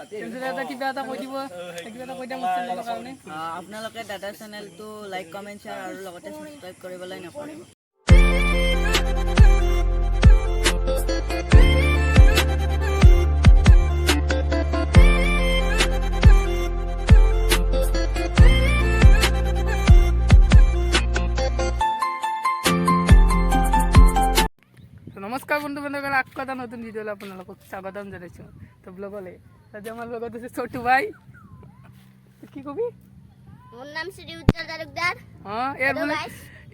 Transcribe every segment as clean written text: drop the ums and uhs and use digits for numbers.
কিবা এটা কৈ দিব কিবা এটা কৈ দিয়া মোৰ চেনেলৰ কাৰণে আপোনালোকে দাদাৰ চেনেলটো লাইক কমেণ্ট শ্বেয়াৰ আৰু লগতে ছাবস্ক্ৰাইব কৰিবলৈ নকৰিব। নমস্কাৰ বন্ধু বান্ধৱীসকল, আকৌ এটা নতুন ভিডিঅ'লৈ আপোনালোকক স্বাগতম জনাইছোঁ। তো ব্লগলৈ আজি আমাৰ লগত আছে ছোটু ভাই। কি কবি? মোৰ নাম শ্ৰী উজ্জ্বল তালুকদাৰ।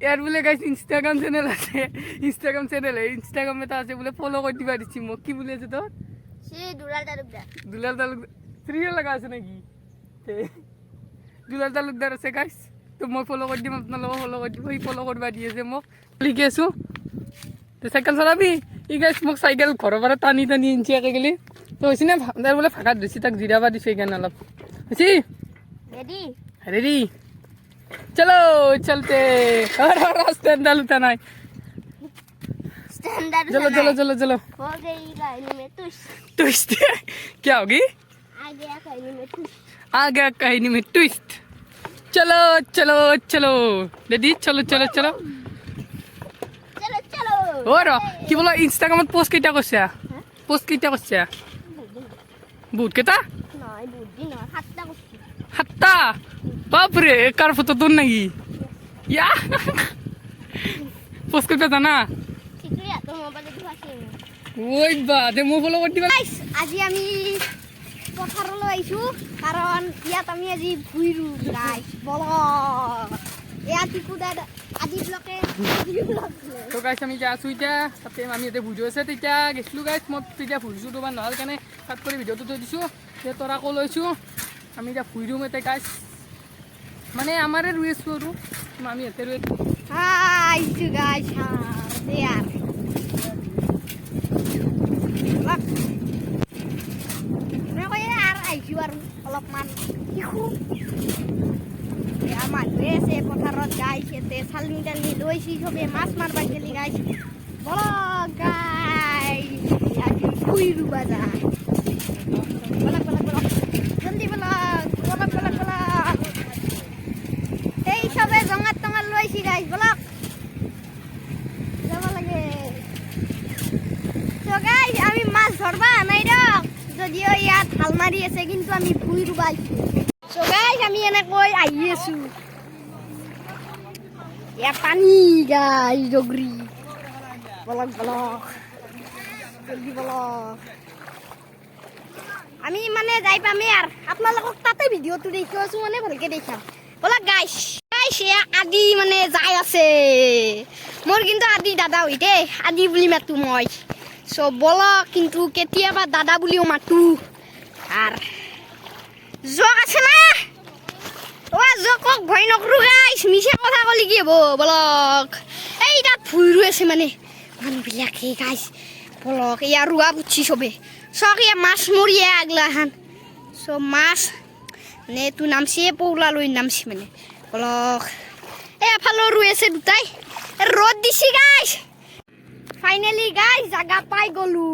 ইয়াৰ বোলে গাইছ ইনষ্টাগ্ৰাম চেনেল আছে, ইনষ্টাগ্ৰাম এটা আছে বোলে, ফ'ল' কৰি দিবা দিছি মোক। কি বুলি আছে তোৰ? শ্ৰী দুলাল তালুকদাৰ। দুলাল তালুকদাৰ শ্ৰীও লগা আছে নেকি? দুলাল তালুকদাৰ আছে গাইছ, তো মই ফ'ল' কৰি দিম, আপোনালোকক ফ'ল' কৰি দিব। সি ফ'ল' কৰিব দি আছে মোক, লিখি আছোঁ। চাইকেল চলাবি? ই গাইছ মোক চাইকেল ঘৰৰ পৰা টানি আনিছি একে গেলি। তো হৈছে নে তাৰ বোলে ভাগাত ধৰিছি, তাক জিৰাবা দিছোঁ সেইকাৰণে অলপ। হৈছে ৰেডি? চলো চলতে। स्टैंडर्ड उठा नहीं, चलो चलो चलो चलो। हो गई कहानी में ट्विस्ट। क्या होगी? आ गया कहानी में ट्विस्ट। चलो चलो चलो रेडी, चलो चलो चलो और কি বলো ইনষ্টাগ্রামত পোস্ট কেইটা করছে? বুট কেটা? নয় বুদ্ধি নয়, হাতটা করছি। হাতটা? বাপরে, কার ফটো তোর নাকি? ইয়া পোস্ট করতে জানা? ঠিকই আছে, মোবাইলে দিবাছি। ওই বা দে মো ফলো কৰি দিবা। গাইস আজি আমি পথাৰলৈ আহিছো, কাৰণ ইয়াত আমি আজি ভুইৰু গাইস বলো ইয়াত কুদাদ আজি ব্লকে তো গাইছ আমি এতিয়া আছোঁ, এতিয়া তাতে আমি ইয়াতে ভিডিঅ' আছে। তেতিয়া গেছিলোঁ গাইছ, মই তেতিয়া ভুৰিছোঁ তোমাৰ নহ'ল কাৰণে তাত কৰি ভিডিঅ'টো থৈ দিছোঁ। এতিয়া তৰাকো লৈছোঁ, আমি এতিয়া ভুই ৰুম ইয়াতে গাইছ, মানে আমাৰে ৰুই আছোঁ আৰু আমি ইয়াতে ৰুই আহিছো গাইস দেয়াৰ আহিছো আৰু অলপমান শিশু মানুহে আছে পথাৰত গাইছ, ইয়াতে চালনি তালনি লৈছি, চবে মাছ মাৰবা গেলি গাইছ। বলো গাইছ আজি ভুই ৰুবা যায়, জলদি বলক এই চবে জঙাত টঙাত লৈছি গাইছ, বলক যাব লাগে। তো গাইছ আমি মাছ ধৰবা নাই দিয়ক, যদিও ইয়াত হাল মাৰি আছে, কিন্তু আমি ভুই ৰুবা আহিছোঁ। তো গাইছ আমি এনেকৈ আহি আছোঁ, ইয়াত পানী গাইছ জগৰি। বলক জলদি বলক, আমি মানে যাই পামেই আৰু আপোনালোকক তাতে ভিডিঅ'টো দেখি আছোঁ, মানে ভালকৈ দেখাম। বলক গাইছ আদি মানে যাই আছে, মোৰ কিন্তু আদি দাদা হৈ দেই, আদি বুলি মাতো মই। চ' বলক, কিন্তু কেতিয়াবা দাদা বুলিও মাতো। আৰু জক আছে না? জকক ভয় নকৰোঁ গাইছ, মিছা কথা ক'লে কি হ'ব? বলক এই তাত ভুই ৰুই আছে মানে মানুহবিলাকে গাইছ। বলক এয়া ৰোৱা পুচ্ছি চবে, চক এয়া মাছ মৰিয়ে আগলাখান। চ' মাছ নে এইটো নামছি, পৌলা লৈ নামছি মানে। বলক এফালেও ৰুই আছে দুটাই, ৰ'দ দিছি গাইছ। ফাইনেলি গাইছ জাগা পাই গ'লো।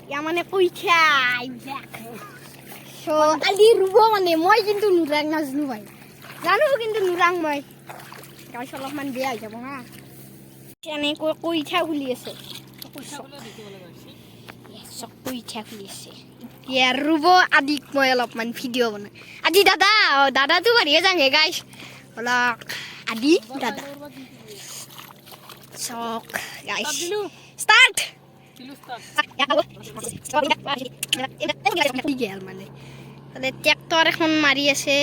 ইয়া মানে কইঠা কালি ৰুব মানে, মই কিন্তু নুৰাং নাজনো ভাই, জানো কিন্তু নুৰাং মই গাইছ, অলপমান বেয়া হৈ যাব হা। এনেকৈ কইঠা খুলি আছে, কইঠা খুলি আছে। এতিয়া ৰুব আদিক মই অলপমান ভিডিঅ' বনাই। আদি দাদাটো বাঢ়িয়ে যাংগে গাইছ, অলপ আদি দাদা চক গাইছ ষ্টাৰ্ট। মানে তাতে ট্ৰেক্টৰ এখন মাৰি আছে,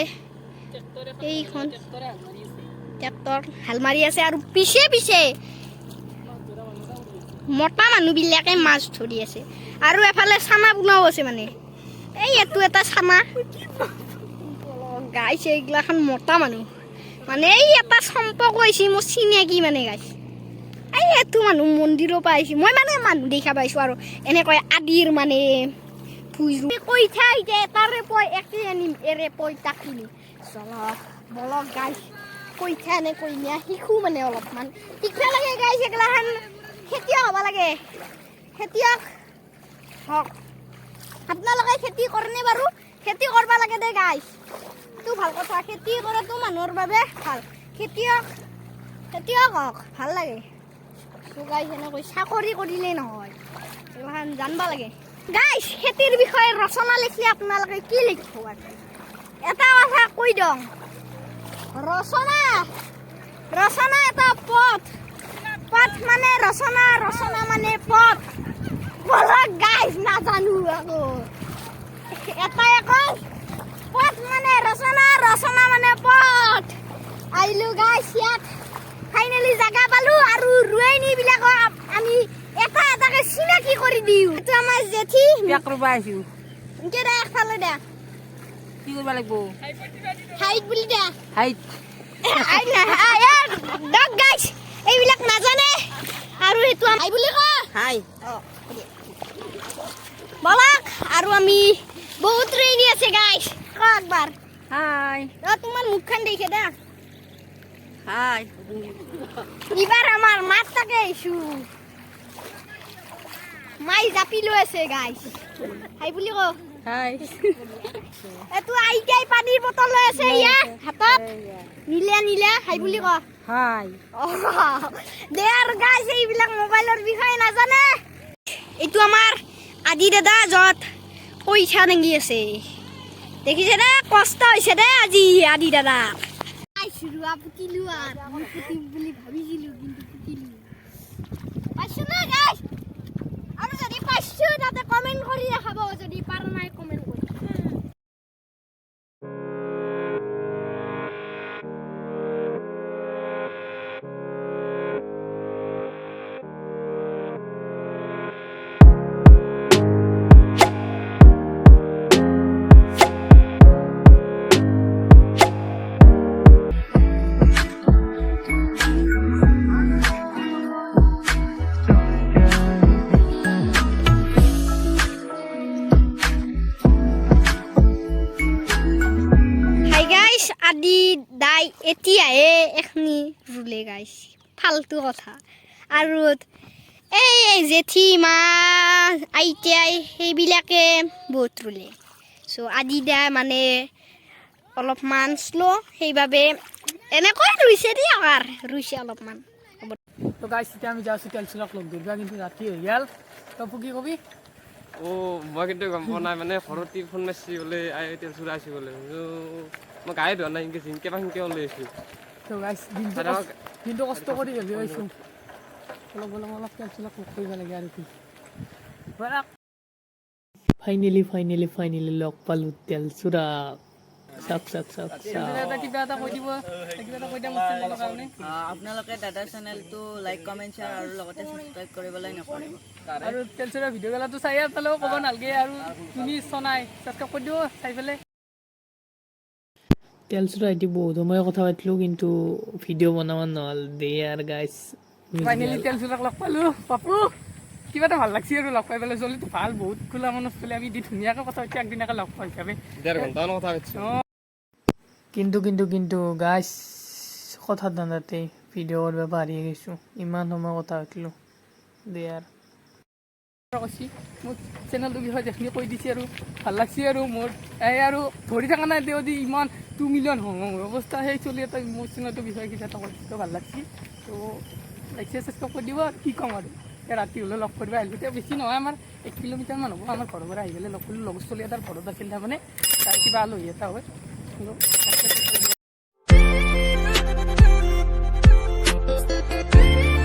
এইখন ট্ৰেক্টৰ হাল মাৰি আছে, আৰু পিছে মতা মানুহবিলাকে মাছ ধৰি আছে, আৰু এফালে চানা বনাও আছে মানে। এই এইটো এটা চানা গাইছ, এইগিলাখন মতা মানুহ মানে। এই এটা চম্পক হৈছে মোৰ চিনাকি মানে গাইছ, এই এইটো মানুহ মন্দিৰৰ পৰা আহিছে, মই মানে মানুহ দেখা পাইছোঁ। আৰু এনেকৈ আদিৰ মানে ভুই কইঠা এতিয়া এটাৰে পই একে আনিম, এৰে পই তাক কিনি চলক। বলক গাইছ কইঠা এনেকৈ নিয়া শিশু মানে অলপমান শিকিব লাগে গাইছ, এগিলাখান খেতিয়ক হ'ব লাগে, খেতিয়ক হওক। আপোনালোকে খেতি কৰেনে বাৰু খেতি কৰিব লাগে দে গাইছ এইটো ভাল কথা খেতি কৰাটো মানুহৰ বাবে ভাল খেতিয়ক হওক ভাল লাগে তো গাইছ এনেকৈ চাকৰি কৰিলেই নহয় এইখন জানিব লাগে গাইছ খেতিৰ বিষয়ে ৰচনা লিখিলে আপোনালোকে কি লিখিব এটা কথা কৈ দিওঁ ৰচনা এটা পথ মানে ৰচনা মানে পথ বলক গাইছ নাজানো আকৌ এটাই কয় পথ মানে ৰচনা মানে পথ আহিলো গাইছ ইয়াত ফাইনেলি জাগা পালো আৰু ৰোৱনীবিলাকক আমি এটা এটাকে চিনাকি কৰি দিওঁ এইটো আমাৰ জেঠি বিয়া কৰিব আহিছো এনেকে দে একফালে দে কি কৰিব লাগিব হাইট বুলি দে হাইট ডগ গাইছ এইবিলাক নাজানে আৰু সেইটো হাই বুলি কয় হাই বলক আৰু আমি বহুত ৰেডি আছে গাইছ ক একবাৰ হাই তোমাৰ মুখখন দেখে দে হাই এবাৰ আমাৰ মাত তাকে আহিছো মাই জাপি লৈ আছে গাইছ হাই বুলি ক হাই এইটো আইতাই পানীৰ বটল লৈ আছে ইয়া হাতত নীলা হাই বুলি ক হাই দে আৰু গাইছ এইবিলাক মোবাইলৰ বিষয়ে নাজানে এইটো আমাৰ আদি দাদা য'ত পইচা দাঙি আছে দেখিছে দে কষ্ট হৈছে দে আজি আদি দাদা ৰোৱা পুতিলো আৰু মই পুতিম বুলি ভাবিছিলো কিন্তু পুতিলো পাইছো না গাইছ আৰু যদি পাইছো তাতে কমেন্ট কৰি দেখাব যদি পাৰা নাই কমেন্ট কৰি আদি দাই এতিয়াহে এখনি ৰুলে গাইছ ফালতু কথা আৰু এই জেঠি মা আইতাই সেইবিলাকে বহুত ৰুলে চ' আদি দা মানে অলপমান শ্ল' সেইবাবে এনেকৈ ৰুইছে দিয়ক আৰু ৰুইছে অলপমান তো গাইছ এতিয়া আমি যাওঁছো তেলচুৰক লগ ধৰিবা কিন্তু ৰাতি হৈ গ'ল তই কি কবি মই কিন্তু গম পোৱা নাই মানে ঘৰতে ফোন মাৰিছি বোলে তেলচুৰ আহিছে বোলে মই গায়ে ধোৱা নাই সিনকে বা সিনকে ওলাই আহিছোঁ তো গাইছ দিনটো কষ্ট কৰি গ'লি আহিছোঁ অলপ তেলচুৰক লগ কৰিব লাগে আৰু কি ফাইনেলি লগ পালোঁ তেলচুৰক কিবা এটা কৈ দিব কাৰণে আপোনালোকে দাদাৰ চেনেলটো লাইক কমেণ্ট শ্বেয়াৰ আৰু লগতে ছাবস্ক্ৰাইব কৰিবলৈ নকৰিব আৰু তেলচুৰৰ ভিডিঅ' গেলাটো চাই পালেও ক'ব নালাগে আৰু তুমি চনাই ছাবস্ক্ৰাইব কৰি দিব চাই পেলাই তেলচুৰ আইটি বহুত সময় কথা পাতিলোঁ কিন্তু ভিডিঅ' বনাব নহ'ল দে আৰু গাইছ ফাইনেলি তেলচুৰক লগ পালোঁ পাপু কিবা এটা ভাল লাগছে আৰু লগ পাই পেলাই ছোৱালীটো ভাল বহুত খোলা মনত পেলাই আমি ধুনীয়াকৈ কথা পাতি একদিনাকে লগ পাই হিচাপে 1.5 ঘণ্টামান কথা পাতিছোঁ কিন্তু গাইছ কথা ধান্দাতে ভিডিঅ' কৰিব পাহৰি গৈছোঁ ইমান সময় কথা পাতিলোঁ দে আৰু কৈছি মোক চেনেলটোৰ বিষয়ে যিখিনি কৈ দিছে আৰু ভাল লাগছে আৰু মোৰ এই আৰু ধৰি থকা নাই তেওঁ যদি ইমান 2 মিলিয়ন অৱস্থা সেই চলি এটা মোৰ চেনেলটোৰ বিষয়ে কিবা এটা কৈছে ভাল লাগছে তো লাইক চেষ্টা কৰি দিব আৰু কি ক'ম আৰু ৰাতি হ'লে লগ কৰিব আহিলোঁ তেওঁ বেছি নহয় আমাৰ 1 কিলোমিটাৰমান হ'ব আমাৰ ঘৰৰ পৰা আহি পেলাই লগ কৰিলোঁ লগৰ চলি এটাৰ ঘৰত আছিল তাৰমানে তাৰ কিবা আলহী এটা হয় কিন্তু